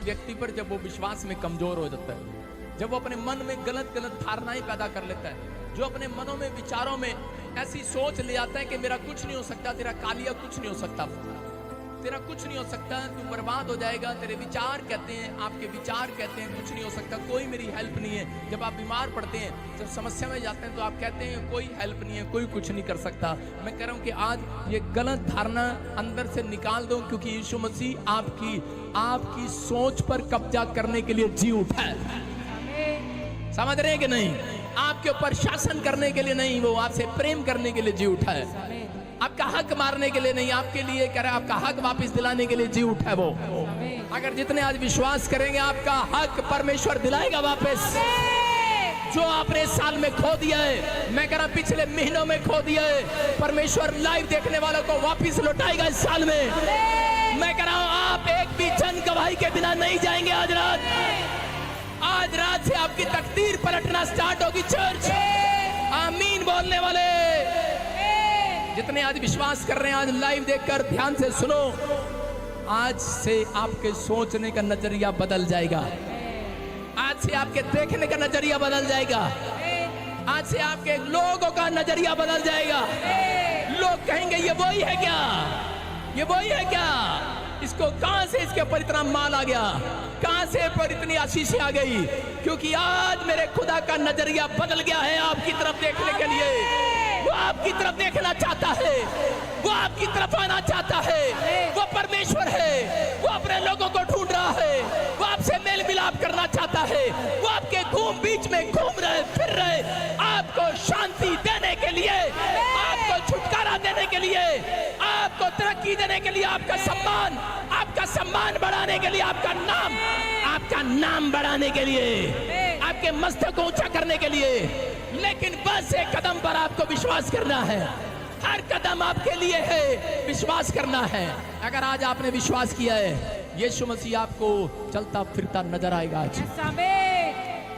व्यक्ति पर जब वो विश्वास में कमजोर हो जाता है, जब वो अपने मन में गलत गलत धारणाएं पैदा कर लेता है, जो अपने मनों में विचारों में ऐसी सोच ले आता है कि मेरा कुछ नहीं हो सकता, तेरा कालिया कुछ नहीं हो सकता, तेरा कुछ नहीं हो सकता, तू बर्बाद हो जाएगा, तेरे विचार कहते हैं, आपके विचार कहते हैं कुछ नहीं हो सकता, कोई मेरी हेल्प नहीं है। जब आप बीमार पड़ते हैं, जब समस्या में जाते हैं तो आप कहते हैं कोई हेल्प नहीं है, कोई कुछ नहीं कर सकता। मैं कह रहा हूं कि आज ये गलत धारणा अंदर से निकाल दो, क्योंकि यीशु मसीह आपकी सोच पर कब्जा करने के लिए जी उठा है। समझ रहे हैं कि नहीं? आपके ऊपर शासन करने के लिए नहीं, वो आपसे प्रेम करने के लिए जी उठा है। आपका हक मारने के लिए नहीं, आपके लिए कह रहा है, आपका हक वापस दिलाने के लिए जी उठा है वो। अगर जितने आज विश्वास करेंगे, आपका हक परमेश्वर दिलाएगा वापस। जो आपने इस साल में खो दिया है, मैं कह रहा पिछले महीनों में खो दिया है, परमेश्वर लाइव देखने वालों को वापस लौटाएगा इस साल में। मैं कह रहा हूं, आप एक भी जन गवाही के बिना नहीं जाएंगे। आज रात से आपकी तकदीर पलटना स्टार्ट होगी चर्च। आमीन बोलने वाले जितने आज विश्वास कर रहे हैं, आज लाइव देखकर ध्यान से सुनो, आज से आपके सोचने का नजरिया बदल जाएगा। आज से आपके देखने का नजरिया बदल जाएगा। आज से आपके लोगों का नजरिया बदल जाएगा। लोग कहेंगे ये वही है क्या, ये वही है क्या, इसको कहां से इसके ऊपर इतना माल आ गया, कहां से पर इतनी आशीष आ गई? क्योंकि आज मेरे खुदा का नजरिया बदल गया है आपकी तरफ देखने के लिए। वो आपकी तरफ देखना चाहता है, वो आपकी तरफ आना चाहता है। वो परमेश्वर है, वो अपने लोगों को ढूंढ रहा है, वो आपसे मेल मिलाप करना चाहता है। वो आपके बीच में घूम रहे फिर रहे, आपको शांति देने के लिए, आपको छुटकारा देने के लिए, आपको तरक्की देने के लिए, आपका सम्मान बढ़ाने के लिए, आपका नाम बढ़ाने के लिए, आपके मस्तक को ऊंचा करने के लिए। लेकिन बस एक कदम पर आपको विश्वास करना है। हर कदम आपके लिए है, विश्वास करना है। अगर आज आपने विश्वास किया है, यीशु मसीह आपको चलता फिरता नजर आएगा। आज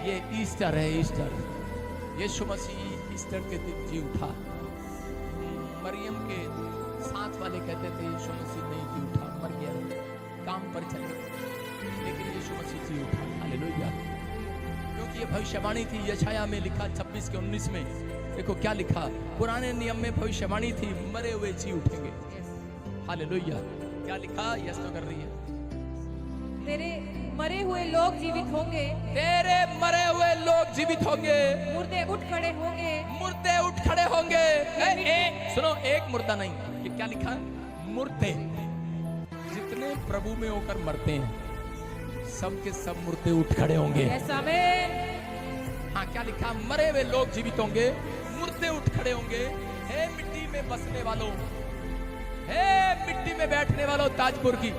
ये ईस्टर है, ईस्टर। यीशु मसीह ईस्टर के दिन जी उठा। मरियम के साथ वाले कहते थे यीशु मसीह नहीं जी उठा, मर गया, काम पर चले, लेकिन यीशु मसीह जी उठा। हालेलुया। क्योंकि ये भविष्यवाणी थी, यशाया में लिखा 26 के 19 में। देखो क्या लिखा, पुराने नियम में भविष्यवाणी थी, मरे हुए जी उठेंगे। हालेलुया। क्या लिखा? यस तो कर रही है। तेरे मरे हुए लोग जीवित होंगे, तेरे मरे हुए लोग जीवित होंगे, मुर्दे उठ खड़े होंगे, मुर्दे उठ खड़े होंगे। सुनो, एक मुर्दा नहीं, ये क्या लिखा? मुर्दे। जितने प्रभु में होकर मरते हैं, सब के सब मुर्दे उठ खड़े होंगे। हाँ, क्या लिखा? मरे हुए लोग जीवित होंगे, मुर्दे उठ खड़े होंगे। हे मिट्टी में बसने वालों, हे मिट्टी में बैठने वालों ताजपुर की,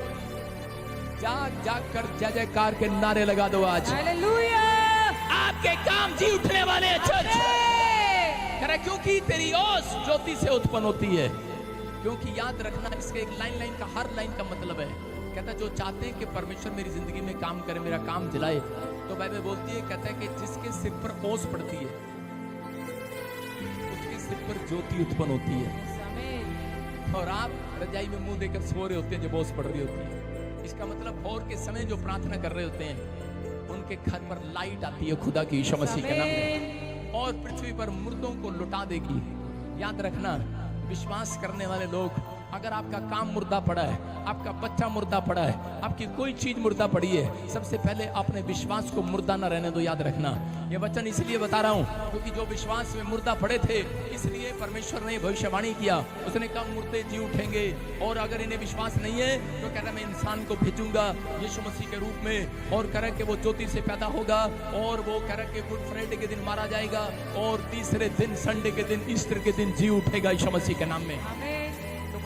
जाग जाग कर जय जयकार के नारे लगा दो आज। हालेलुया। आपके काम जी उठने वाले हैं चर्च। करे क्योंकि तेरी ओस ज्योति से उत्पन्न होती है। क्योंकि याद रखना, इसके एक लाइन का, हर लाइन का मतलब है। कहता है जो चाहते हैं कि परमेश्वर मेरी जिंदगी में काम करे, मेरा काम जलाए, तो बाइबल बोलती है, कहता है कि जिसके सिर पर ओस पड़ती है, उसके सिर पर ज्योति उत्पन्न होती है। और आप रजाई में मुंह देकर सो रहे होते हैं जब ओस पड़ रही होती है। इसका मतलब भोर के समय जो प्रार्थना कर रहे होते हैं, उनके घर पर लाइट आती है खुदा की, यीशु मसीह के नाम में, और पृथ्वी पर मुर्दों को लुटा देगी। याद रखना, विश्वास करने वाले लोग, अगर आपका काम मुर्दा पड़ा है, आपका बच्चा मुर्दा पड़ा है, आपकी कोई चीज मुर्दा पड़ी है, सबसे पहले अपने विश्वास को मुर्दा ना रहने दो। याद रखना, ये वचन इसलिए बता रहा हूं क्योंकि जो विश्वास में मुर्दा पड़े थे, इसलिए परमेश्वर ने भविष्यवाणी किया। उसने कहा मुर्दे जी उठेंगे। और अगर इन्हें विश्वास नहीं है तो कह रहा मैं इंसान को भेजूंगा यीशु मसीह के रूप में, और कह रहा कि वो ज्योति से पैदा होगा, और वो कह रहा कि गुड फ्राइडे के दिन मारा जाएगा, और तीसरे दिन संडे के दिन, ईस्टर के दिन जी उठेगा यीशु मसीह के नाम में।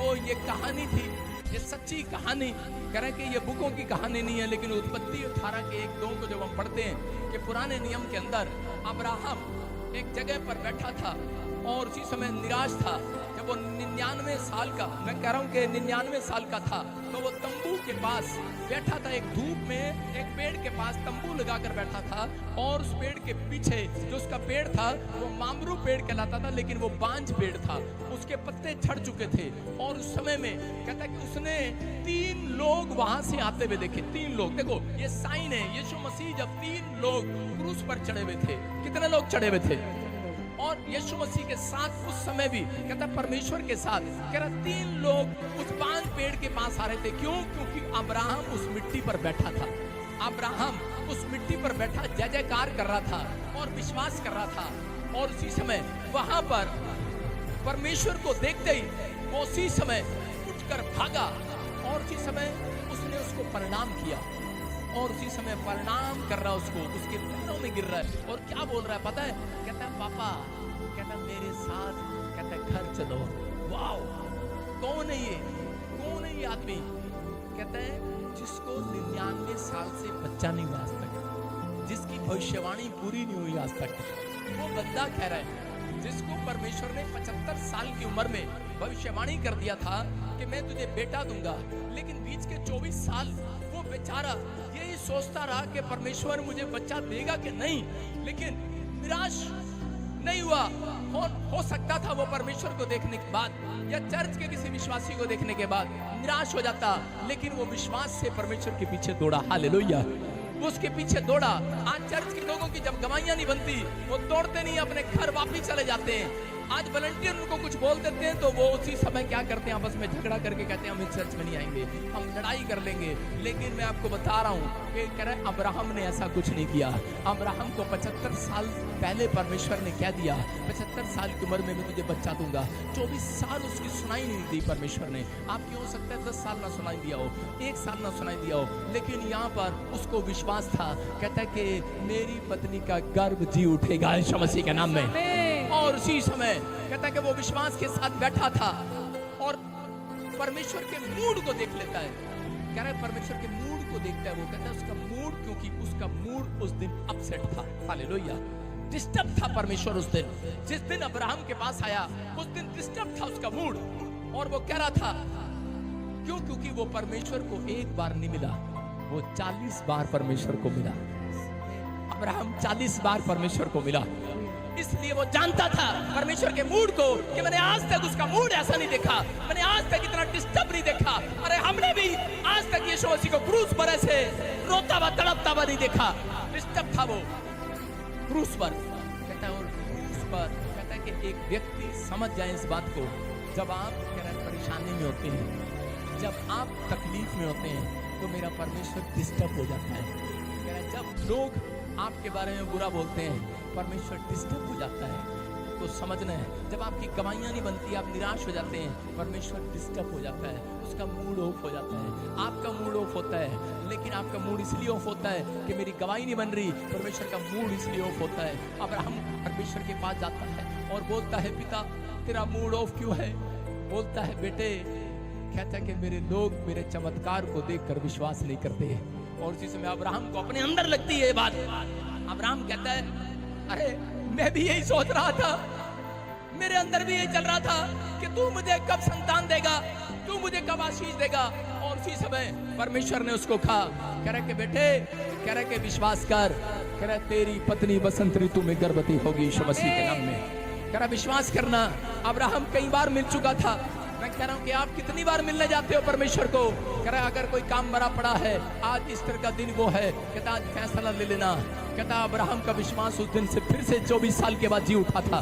वो ये कहानी थी, ये सच्ची कहानी। कह रहे कि ये बुकों की कहानी नहीं है, लेकिन उत्पत्ति 18 के 1-2 को जब हम पढ़ते हैं कि पुराने नियम के अंदर अब्राहम एक जगह पर बैठा था और उसी समय निराश था। जब वो 99 साल का, मैं कह रहा हूँ कि 99 साल का था, तो वो तंबू के पास बैठा था, एक धूप में एक पेड़ के पास तंबू लगाकर बैठा था, और उस पेड़ के पीछे जो उसका पेड़ था वो मामरू पेड़ कहलाता था, लेकिन वो बांझ पेड़ था, उसके पत्ते झड़ चुके थे। और उस समय में कहता है कि उसने 3 लोग वहां से आते हुए देखे। 3 लोग, देखो ये साइन है, यीशु मसीह जब 3 लोग क्रूस पर चढ़े हुए थे, कितने लोग चढ़े हुए थे? और यीशु मसीह के साथ उस समय भी कहता परमेश्वर के साथ कह रहा 3 लोग उस बांझ पेड़ के पास आ रहे थे। क्यों? क्योंकि अब्राहम उस मिट्टी पर बैठा था। अब्राहम उस मिट्टी पर बैठा जय जयकार कर रहा था और विश्वास कर रहा था। और उसी समय वहां पर परमेश्वर को देखते ही वो उसी समय उठकर भागा, और उसी समय उसने उसको प्रणाम किया, और उसी समय प्रणाम कर रहा उसको, उसके पैरों में गिर रहा है। और क्या बोल रहा है पता है? कहता है पापा, कहता है मेरे साथ, कहता है घर चलो। वाओ, कौन है ये? कौन है ये आदमी? कहता है जिसको 99 साल से बच्चा नहीं हुआ आज तक, जिसकी भविष्यवाणी पूरी नहीं हुई आज तक, वो बंदा कह रहा है जिसको परमेश्वर ने 75 साल की उम्र में भविष्यवाणी कर दिया था कि मैं तुझे बेटा दूंगा, लेकिन बीच के 24 साल वो बेचारा यही सोचता रहा कि परमेश्वर मुझे बच्चा देगा कि नहीं, लेकिन निराश नहीं हुआ। हो सकता था वो परमेश्वर को देखने के बाद या चर्च के किसी विश्वासी को देखने के बाद निराश हो जाता, लेकिन वो विश्वास से परमेश्वर के पीछे दौड़ा। हालेलुया, वो उसके पीछे दौड़ा। आज चर्च के लोगों की जब गवाहियां नहीं बनती, वो दौड़ते नहीं, अपने घर वापिस चले जाते हैं। आज वॉलंटियर उनको कुछ बोल देते हैं तो वो उसी समय क्या करते हैं, आपस में झगड़ा करके कहते हैं हम इस चर्च में नहीं आएंगे, हम लड़ाई कर लेंगे। लेकिन मैं आपको बता रहा हूँ कि कह रहे अब्राहम ने ऐसा कुछ नहीं किया। अब्राहम को 75 साल पहले परमेश्वर ने क्या दिया? 75 साल की उम्र में मैं तुझे बच्चा दूंगा। 24 साल उसकी सुनाई नहीं दी परमेश्वर ने। आपकी हो सकता है 10 साल ना सुनाई दिया हो, 1 साल ना सुनाई दिया हो, लेकिन यहाँ पर उसको विश्वास था। कहता है कि मेरी पत्नी का गर्भ जी उठेगा यीशु मसीह के नाम में। और उसी समय कहता है कि वो विश्वास के साथ बैठा था और परमेश्वर के मूड को देख लेता है। कह रहा है परमेश्वर के मूड को देखता है। वो कहता है उसका मूड, क्योंकि उसका मूड उस दिन अपसेट था। हालेलुया, डिस्टर्ब था परमेश्वर उस दिन। जिस दिन अब्राहम के पास आया उस दिन डिस्टर्ब था उसका मूड। और वो कह रहा था क्यों? क्योंकि वो परमेश्वर को एक बार नहीं मिला, वो 40 बार परमेश्वर को मिला। अब्राहम 40 बार परमेश्वर को मिला, इसलिए वो जानता था परमेश्वर के मूड को कि मैंने आज तक उसका मूड ऐसा नहीं देखा, मैंने आज तक इतना डिस्टर्ब नहीं देखा। अरे हमने भी आज तक यीशु मसीह को क्रूस पर ऐसे रोता हुआ तड़पता हुआ नहीं देखा। डिस्टर्ब था वो क्रूस पर। कहता है और क्रूस पर कहता है कि एक व्यक्ति समझ जाए इस बात को, जब आप कह रहे परेशानी में होते हैं, जब आप तकलीफ में होते हैं, तो मेरा परमेश्वर डिस्टर्ब हो जाता है। कह रहा जब लोग आपके बारे में बुरा बोलते हैं, परमेश्वर डिस्टर्ब हो जाता है। तो समझना है, जब आपकी गवाहियां नहीं बनती, आप निराश हो जाते हैं, परमेश्वर डिस्टर्ब हो जाता है, उसका मूड ऑफ हो जाता है। आपका मूड ऑफ होता है, लेकिन आपका मूड इसलिए ऑफ होता है कि मेरी गवाही नहीं बन रही, परमेश्वर का मूड इसलिए ऑफ होता है। अब्राहम परमेश्वर के पास जाता है और बोलता है पिता तेरा मूड ऑफ क्यों है? बोलता है बेटे, कहता है कि मेरे लोग मेरे चमत्कार को देखकर विश्वास नहीं करते। और उसी समय अब्राहम को अपने अंदर लगती है ये बात। अब्राहम कहता है अरे मैं भी यही सोच रहा था, मेरे अंदर भी यही चल रहा था कि तू मुझे कब संतान देगा, तू मुझे कब आशीष देगा। और उसी समय परमेश्वर ने उसको कहा, कह रहा कि बेटे, कह रहा कि विश्वास कर, कह रहा तेरी पत्नी बसंत ऋतु में गर्भवती होगी यीशु मसीह के नाम में। कह रहा विश्वास करना। अब्राहम कई बार मिल चुका था। मैं कह रहा हूँ कि आप कितनी बार मिलने जाते हो परमेश्वर को? कह रहा अगर कोई काम बड़ा पड़ा है, आज ईस्टर का दिन वो है, कहता आज फैसला ले लेना। कहता अब्राहम का विश्वास उस दिन से फिर से 24 साल के बाद जी उठा था।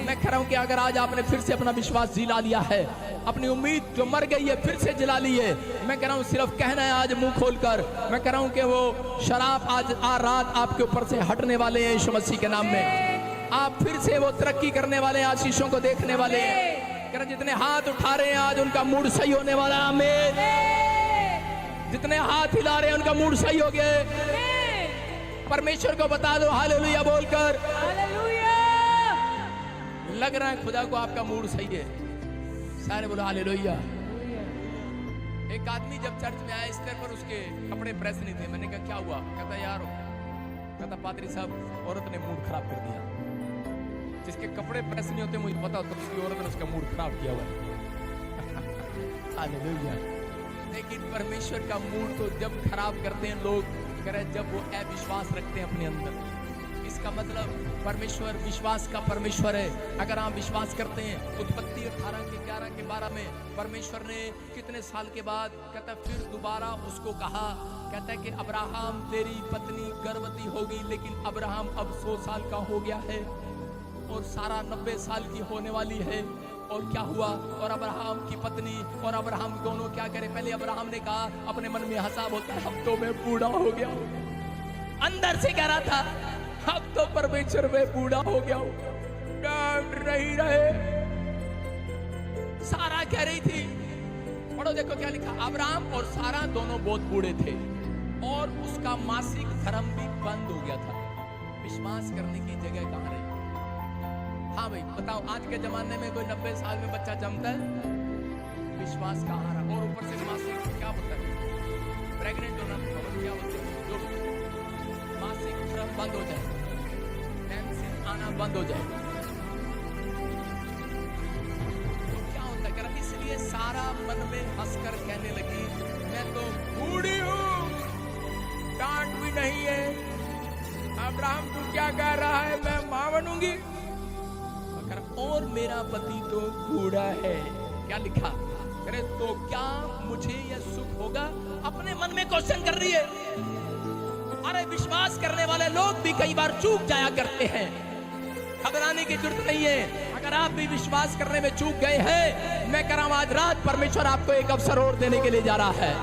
मैं कह रहा हूँ कि अगर आज आपने फिर से अपना विश्वास जिला लिया है, अपनी उम्मीद जो मर गई है फिर से जिला ली है, मैं कह रहा हूँ सिर्फ कहना है आज मुंह खोलकर। मैं कह रहा हूँ कि वो शराब आज रात आपके ऊपर से हटने वाले हैं यीशु मसीह के नाम में। आप फिर से वो तरक्की करने वाले हैं, आशीषों को देखने वाले हैं। जितने हाथ उठा रहे हैं आज उनका मूड सही होने वाला है। आमीन। जितने हाथ हिला रहे हैं उनका मूड सही हो गया। परमेश्वर को बता दो हालेलुया बोलकर। हालेलुया। लग रहा है खुदा को आपका मूड सही है, सारे बोलो हालेलुया। एक आदमी जब चर्च में आया, ईस्टर पर उसके कपड़े प्रेस नहीं थे। मैंने कहा क्या हुआ? कहता यार, कहता पादरी साहब औरत ने मूड खराब कर दिया। जिसके कपड़े प्रेस नहीं होते मुझे पता होता, उसकी औरत ने उसका मूड खराब किया हुआ है। हालेलुया। लेकिन परमेश्वर का मूड तो जब खराब करते हैं लोग, करे जब वो अविश्वास रखते हैं अपने अंदर। इसका मतलब परमेश्वर विश्वास का परमेश्वर है। अगर आप विश्वास करते हैं, उत्पत्ति 18 के 11 के 12 में परमेश्वर ने कितने साल के बाद कहता फिर दोबारा उसको कहा, कहता है कि अब्राहम तेरी पत्नी गर्भवती होगी। लेकिन अब्राहम अब 100 साल का हो गया है और सारा 90 साल की होने वाली है। और क्या हुआ, और अब्राहम की पत्नी और अब्राहम दोनों क्या करे, पहले अब्राहम ने कहा अपने मन में हंसा, बोलता है अब तो मैं बूढ़ा हो गया हूं। अंदर से कह रहा था अब तो परमेश्वर में बूढ़ा हो गया हूं, डांट नहीं रहे। सारा कह रही थी, पढ़ो देखो क्या लिखा, अब्राहम और सारा दोनों बहुत बूढ़े थे और उसका मासिक धर्म भी बंद हो गया था। विश्वास करने की जगह कहां रही? हाँ भाई बताओ, आज के जमाने में कोई 90 साल में बच्चा जमता है? विश्वास कहाँ रहा? और ऊपर से मासिक क्या होता है, प्रेग्नेंट होना क्या होता है, जो मासिक धर्म बंद हो जाए, मेंसेस आना बंद हो जाए तो क्या होता है? इसलिए सारा मन में हंसकर कहने लगी मैं तो बूढ़ी हूँ, डांट भी नहीं है। अब्राहम तू क्या कह रहा है, मैं मां बनूंगी और मेरा पति तो बूढ़ा है। क्या लिखा, करे तो क्या मुझे यह सुख होगा? अपने मन में क्वेश्चन कर रही है। अरे विश्वास करने वाले लोग भी कई बार चूक जाया करते हैं, घबराने की जरूरत नहीं है। अगर आप भी विश्वास करने में चूक गए हैं, मैं कह रहा हूं आज रात परमेश्वर आपको एक अवसर और देने के लिए जा रहा है।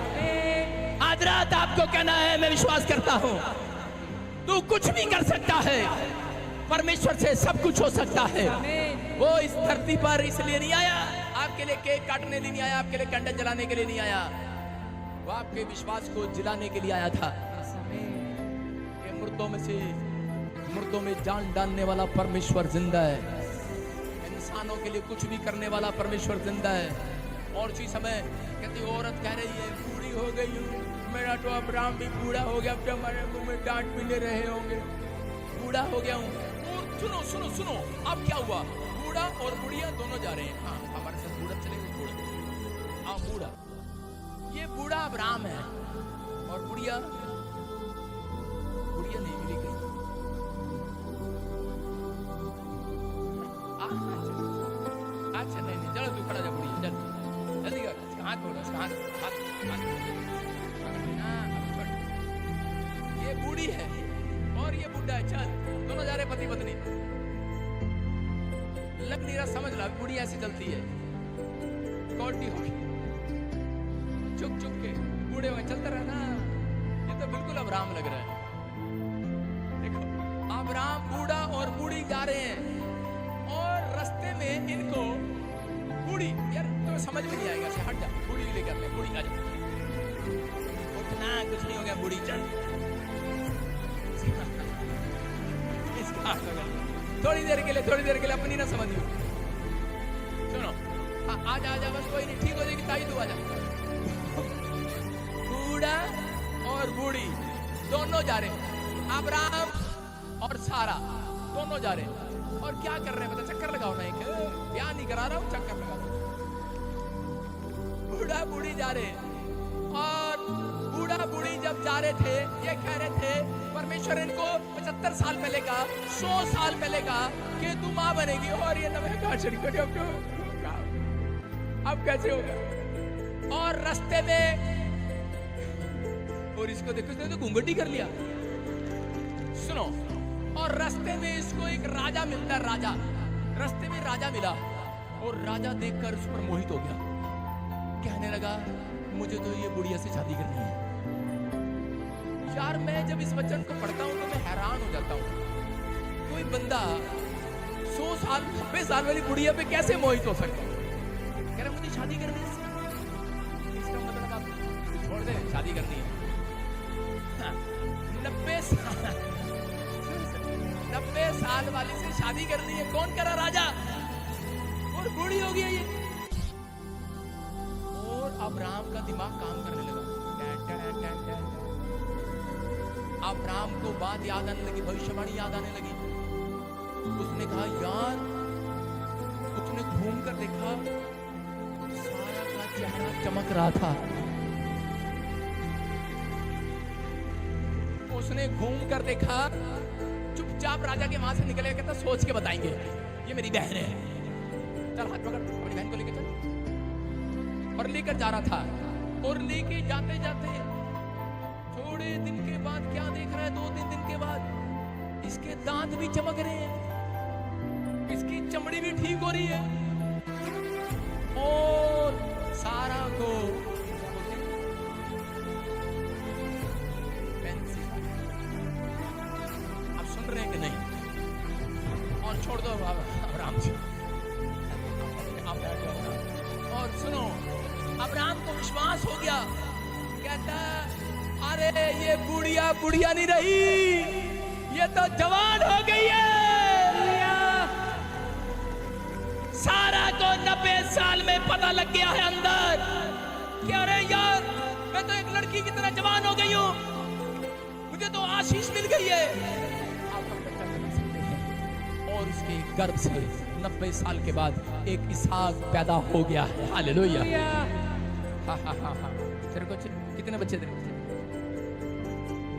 आज रात आपको कहना है मैं विश्वास करता हूं, तू कुछ भी कर सकता है, परमेश्वर से सब कुछ हो सकता है। वो इस धरती पर इसलिए नहीं आया, आपके लिए केक काटने लिए नहीं आया, आपके लिए कैंडल जलाने के लिए नहीं आया, वो आपके विश्वास को जलाने के लिए आया था। ये मुर्दों में जान डालने वाला परमेश्वर जिंदा है, इंसानों के लिए कुछ भी करने वाला परमेश्वर जिंदा है। और उसी समय कहती औरत कह रही है बूढ़ी हो गई हूँ, मेरा तो अब्राहम भी बूढ़ा हो गया, अब तो हमारे मुंह में डांट भी ले रहे होंगे, बूढ़ा हो गया हूँ। सुनो सुनो सुनो, अब क्या हुआ, बूढ़ा और बुढ़िया दोनों जा रहे हैं। हाँ हमारे साथ बूढ़ा चलेगा, बूढ़ा हाँ बूढ़ा, ये बूढ़ा अब्राहम है और बुढ़िया नहीं मिली गई। अच्छा नहीं चलो तू खड़ा जा, बुढ़िया चल जल्दी कर, हाथ छोड़ो, हाथ ये बूढ़ी है और ये बुढ़ा है, चल दोनों जा रहे पति पत्नी। लग नहीं रहा, समझ ला बूढ़ी ऐसी चलती है, कौटी होगी चुप चुप के बूढ़े हुए चलता रहा ना। ये तो बिल्कुल अब्राहम लग रहा है। देखो अब्राहम बूढ़ा और बूढ़ी जा रहे हैं और रास्ते में इनको बूढ़ी, यार तो समझ में नहीं आएगा, हट जा, बूढ़ी लेकर आते, बूढ़ी आ जा, उठना कुछ नहीं हो गया, बूढ़ी चल। थोड़ी देर के लिए अपनी ना समझियो, सुनो आजा बस कोई नहीं, ठीक हो जाएगी ताई, तू आजा। बूढ़ा और बूढ़ी दोनों जा रहे, अब्राहम और सारा दोनों जा रहे और क्या कर रहे हैं पता, चक्कर लगाओ ना, एक ब्याह नहीं करा रहा हूं, चक्कर लगा रहा हूं। बूढ़ा बूढ़ी जा रहे और बूढ़ा बूढ़ी जब जा रहे थे ये कह रहे थे परमेश्वर इनको 75 साल पहले का 100 साल पहले का कि तू मां बनेगी, और ये अब कैसे होगा। और रास्ते में और इसको देखो, इसने तो घूंघटी कर लिया, सुनो। और रास्ते में इसको एक राजा मिलता है, राजा रास्ते में राजा मिला और राजा देखकर उस पर मोहित हो गया, कहने लगा मुझे तो ये बुढ़िया से शादी करनी है। यार मैं जब इस वचन को पढ़ता हूं तो मैं हैरान हो जाता हूं, कोई बंदा 100 साल 90 साल वाली बुढ़िया पे कैसे मोहित हो सकता है। कह रहा मुझे शादी करनी है, इसका मतलब आप छोड़ दे, शादी करनी है। 90 साल वाली से शादी करनी है, कौन करा, राजा, और बूढ़ी हो गई ये। और अब्राहम का दिमाग काम करने लगा, अब्राहम को बात याद आने लगी, भविष्यवाणी याद आने लगी। उसने कहा यार, उसने घूम कर देखा, सारा का चेहरा चमक रहा था, उसने घूम कर देखा, चुपचाप राजा के वहां से निकले, कहता सोच के बताएंगे, ये मेरी बहन है, चल हाथ पकड़ अपनी बहन को लेके चल। और लेकर जा रहा था, और लेके जाते जाते थोड़े दिन के बाद क्या देख रहा है, 2-3 दिन के बाद इसके दांत भी चमक रहे हैं, इसकी चमड़ी भी ठीक हो रही है, और सारा को आप सुन रहे हैं कि नहीं? और छोड़ दो अब्राहम जी, और सुनो, अब्राहम को विश्वास हो गया, कहता अरे ये बुढ़िया बुढ़िया नहीं रही, ये तो जवान हो गई है। सारा को 90 साल में पता लग गया है अंदर कि अरे यार मैं तो एक लड़की की तरह जवान हो गई हूं, मुझे तो आशीष मिल गई है। आप बच्चा बना सकते हैं, और उसके गर्भ से 90 साल के बाद एक इसहाक पैदा हो गया है। हालेलुया। हाँ। तेरे को कितने बच्चे थे?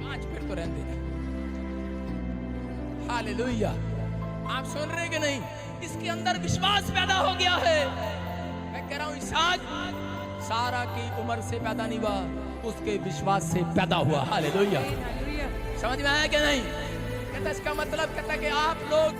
5, फिर तो रहने देना। हालेलुया। आप सुन रहे कि नहीं? इसके अंदर विश्वास पैदा हो गया है। मैं कह रहा हूं इसहाक सारा की उम्र से पैदा नहीं हुआ, उसके विश्वास से पैदा हुआ। हालेलुया। समझ में आया कि नहीं? कहता इसका मतलब कहता कि आप लोग